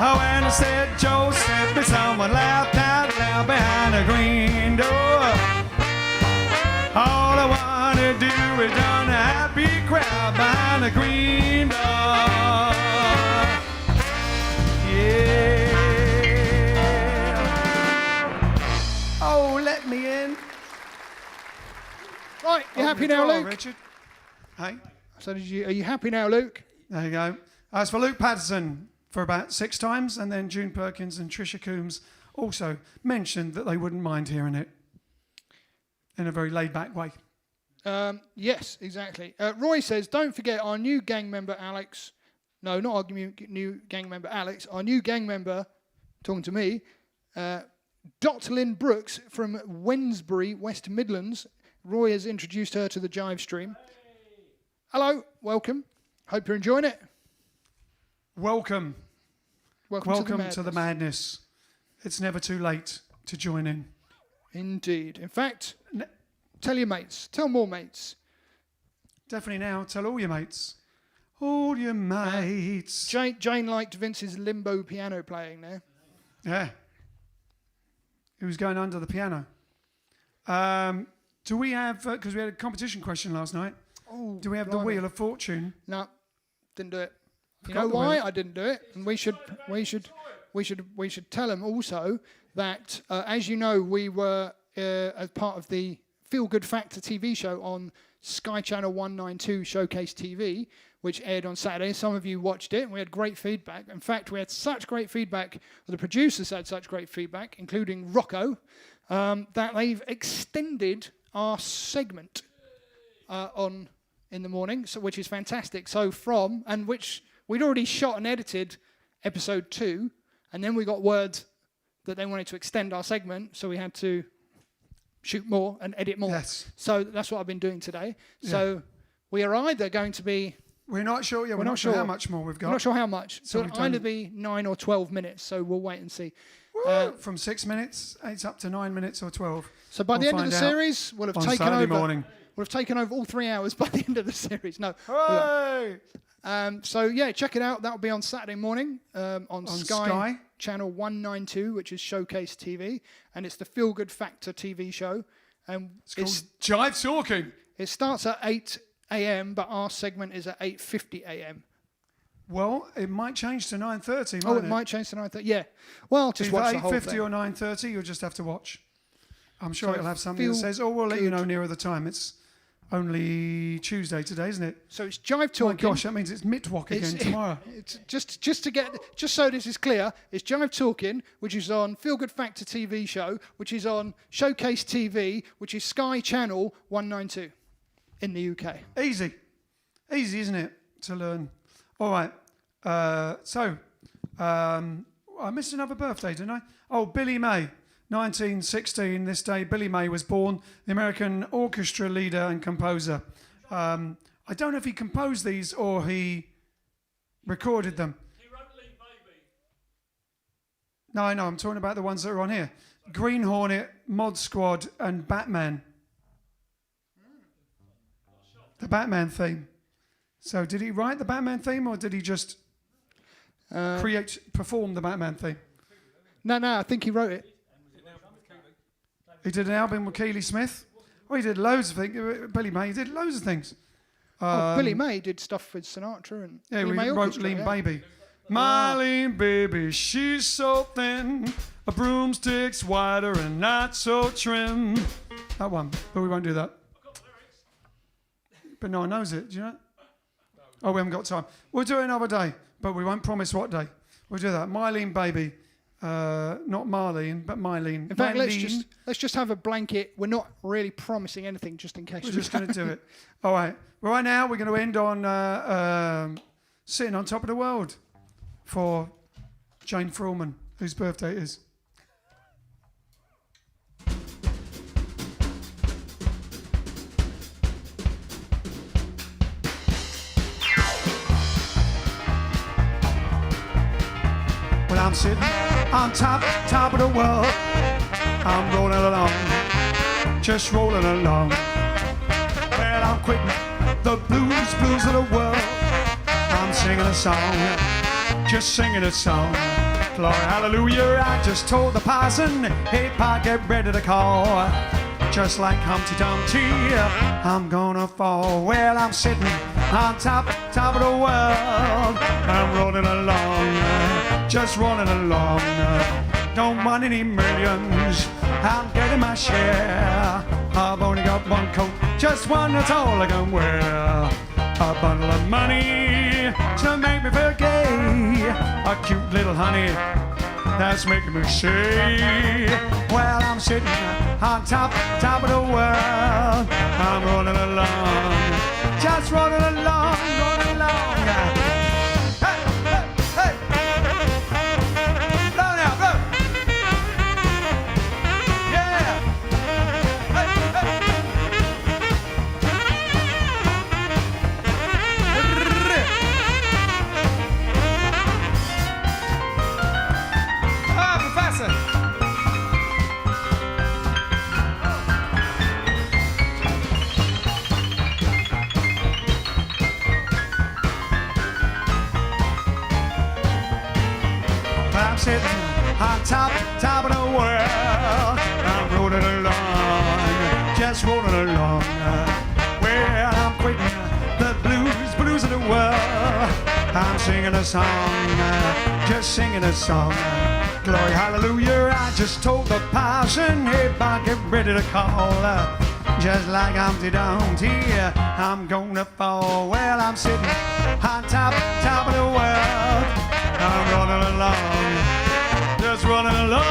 Oh, when I said Joseph, someone laughed out loud behind the green door. All I want to do is join a happy crowd behind the green door. Yeah. Oh, let me in. Right, you happy Open the now, door, Luke? Richard. Hey, So are you happy now, Luke? there you go. As for Luke Patterson for about 6 times, and then June Perkins and Tricia Coombs also mentioned that they wouldn't mind hearing it in a very laid-back way. Yes, exactly. Roy says, don't forget our new gang member, Alex. No, not our new gang member, Alex. Our new gang member, talking to me, Dr. Lynn Brooks from Wednesbury, West Midlands. Roy has introduced her to the JiveStream. Hello, welcome. Hope you're enjoying it. Welcome Welcome to the madness. It's never too late to join in. Indeed. In fact, tell your mates. Tell more mates. Definitely now, tell all your mates. All your mates. Jane liked Vince's limbo piano playing there. Yeah. He was going under the piano. Do we have, because we had a competition question last night, do we have the Wheel of Fortune? No, didn't do it. You Forgot know the why wheel. I didn't do it? And we should tell them also that, as you know, we were as part of the Feel Good Factor TV show on Sky Channel 192 Showcase TV, which aired on Saturday. Some of you watched it, and we had great feedback. In fact, we had such great feedback, or the producers had such great feedback, including Rocco, that they've extended our segment on in the morning, so which is fantastic. So which we'd already shot and edited episode 2, and then we got word that they wanted to extend our segment, so we had to shoot more and edit more. Yes. So that's what I've been doing today. Yeah. So we are either going to be... We're not sure yet. We're not sure how much more we've got. I'm not sure how much. So So we've it'll either done- be 9 or 12 minutes, so we'll wait and see. From 6 minutes, it's up to 9 minutes or 12. So by the We'll end of the find out series, we'll have on taken Saturday over... morning. We'll have taken over all 3 hours by the end of the series. No. Hooray! So yeah, check it out. That'll be on Saturday morning on Sky. Sky Channel 192, which is Showcase TV, and it's the Feel Good Factor TV show. And It's called Jive Talking. it starts at 8 a.m., but our segment is at 8:50 a.m. Well, it might change to 9:30, Oh, mightn't it might change to 9:30. Yeah. Well, just watch the whole 8:50 thing. or 9:30, you'll just have to watch. I'm sure So it'll have something that Feel says, we'll let you know Good. nearer the time. It's only Tuesday today, isn't it? So it's Jive Oh my Talking. gosh, that means it's Mitwalk again It's- tomorrow. It's just so this is clear, it's Jive Talking, which is on Feel Good Factor TV show, which is on Showcase TV, which is Sky Channel 192 in the UK. Easy, isn't it, to learn? All right. I missed another birthday, didn't I? Oh, Billy May, 1916. This day, Billy May was born, the American orchestra leader and composer. I don't know if he composed these or he recorded them. He wrote Lean Baby. No, I know. I'm talking about the ones that are on here. Green Hornet, Mod Squad, and Batman. The Batman theme. So did he write the Batman theme or did he just perform the Batman theme? No, I think he wrote it. He did an album with Keely Smith. Oh, he did loads of things. Billy May, he did loads of things. Billy May did stuff with Sinatra and Yeah, Billy we May wrote Orchestra, Lean yeah. Baby. My lean baby, she's so thin. A broomstick's wider and not so trim. That one, but we won't do that. But no one knows it, do you know? Oh, we haven't got time. We'll do it another day, but we won't promise what day. We'll do that. My lean baby. Not Marlene, but Mylene. In fact, Mylene. let's just have a blanket. We're not really promising anything, just in case. We're just going to do it. All right. Well, right now, we're going to end on Sitting on Top of the World for Jane Frillman, whose birthday it is. Well, I'm sitting on top of the world. I'm rolling along, just rolling along. Well, I'm quitting the blues of the world. I'm singing a song, just singing a song. Glory, hallelujah, I just told the parson, hey, Pa, get ready to call. Just like Humpty Dumpty, I'm gonna fall. Well, I'm sitting on top of the world. I'm rolling along, just rolling along. Don't want any millions, I'm getting my share. I've only got one coat, just one, that's all I can wear. A bundle of money to make me feel gay. A cute little honey that's making me say, well, I'm sitting on top of the world. I'm rolling along, just rolling along, rolling along. Hey, hey, hey. Blow now, blow. Yeah. Hey, hey. Ah, Professor. I'm sitting on top of the world. I'm rolling along, just rolling along. Well, I'm quitting the blues of the world. I'm singing a song, just singing a song. Glory, hallelujah, I just told the parson, hey, Pa, get ready to call. Just like Humpty Dumpty, I'm gonna fall. Well, I'm sitting on top of the world. I'm running along, just running along.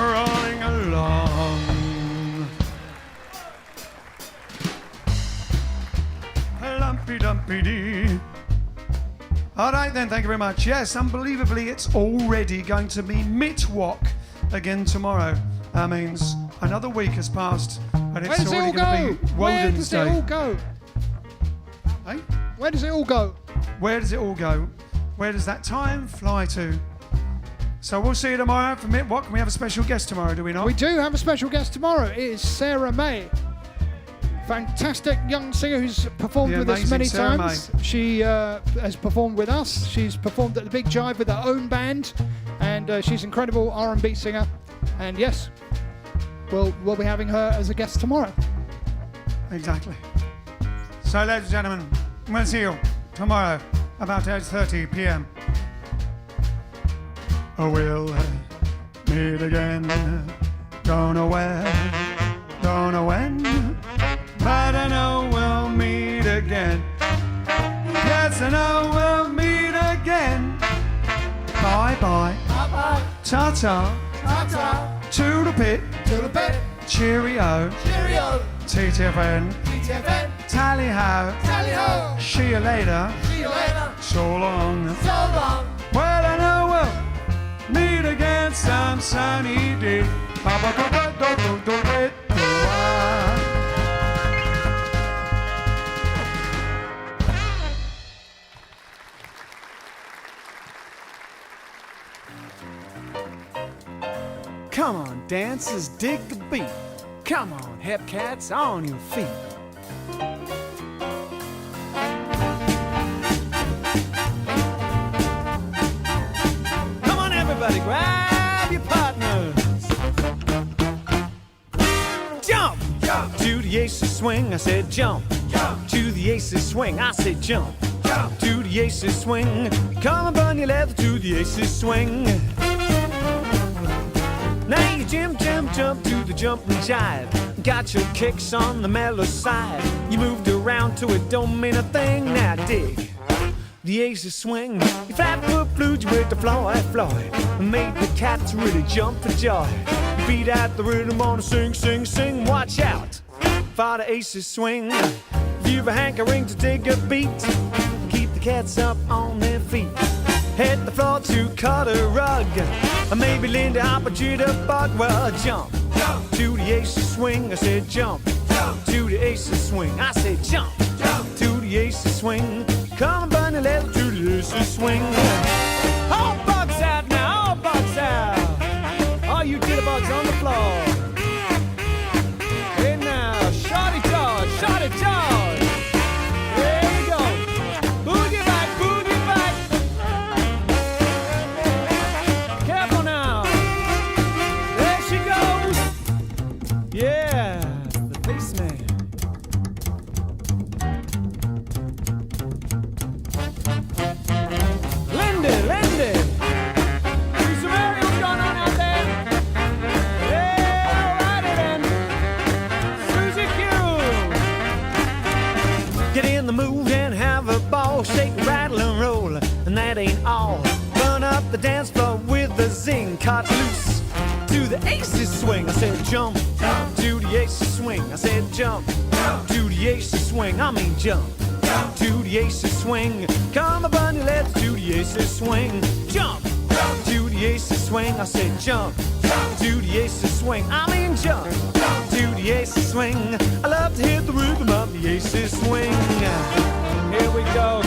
Running along. Lumpy dumpy dee. All right then, thank you very much. Yes, unbelievably, it's already going to be Mitwalk again tomorrow. That means another week has passed, and it's already going to be Woden's Day. Where does it all go? Hey? Where does it all go? Where does it all go? Where does that time fly to? So we'll see you tomorrow for Mitwalk, and we have a special guest tomorrow, do we not? We do have a special guest tomorrow. It is Sarah May. Fantastic young singer who's performed The with us amazing many Sarah times. She has performed with us. She's performed at the Big Jive with her own band, and she's an incredible R&B singer. And yes, we'll be having her as a guest tomorrow. Exactly. So, ladies and gentlemen, we'll see you tomorrow about 8:30 p.m. We'll meet again. Don't know where, don't know when, but I know we'll meet again. Yes, I know we'll meet again. Bye-bye. Bye-bye. Ta-ta. Ta-ta. To the pit. To the bed. Cheerio. Cheerio. TTFN. TTFN. Tally-ho. Tally-ho. See you later. See you later. So long. So long. Well, I know we'll meet again some sunny day. Come on, dancers, dig the beat. Come on, hep cats, on your feet. Come on, everybody, grab your partners. Jump, jump to the aces swing. I said jump, jump to the aces swing. I said jump, jump to the aces swing. Come on, burn your leather to the aces swing. Now you jump to the jump and jive. Got your kicks on the mellow side. You moved around to it, don't mean a thing. Now dig the aces swing. You flat foot flued you with the Floyd. Made the cats really jump for joy. You beat out the rhythm on a sing, sing, sing. Watch out for the aces swing. If you've a hankering to dig a beat, keep the cats up on their feet. Hit the floor to cut a rug. Maybe Linda Hopper, Jitterbug. Well, jump to the Aces swing. I said jump to the Aces swing. I said jump to the Aces swing. Come on, bunny, let's do the Aces swing. All bugs out now, all bugs out. All you jitterbugs on the floor. Hey now, shorty George, shorty George. There you go. Boogie back, boogie back. Careful now. There she goes. Yeah, the bassman. Lindy. See some aerials going on out there. Yeah, righty then. Susie Q. Get in the mood and have a ball. Shake, rattle, and roll. And that ain't all. Burn up the dance floor with the zing. Cut loose to the Aces swing. I said jump to the Aces swing. I said jump to the Aces swing. I mean jump to the Aces swing. Come on, bunny, let's do the Aces swing. Jump to the Aces swing. I said jump to the Aces swing. I mean jump to the Aces swing. I love to hit the rhythm of the Aces swing. Here we go.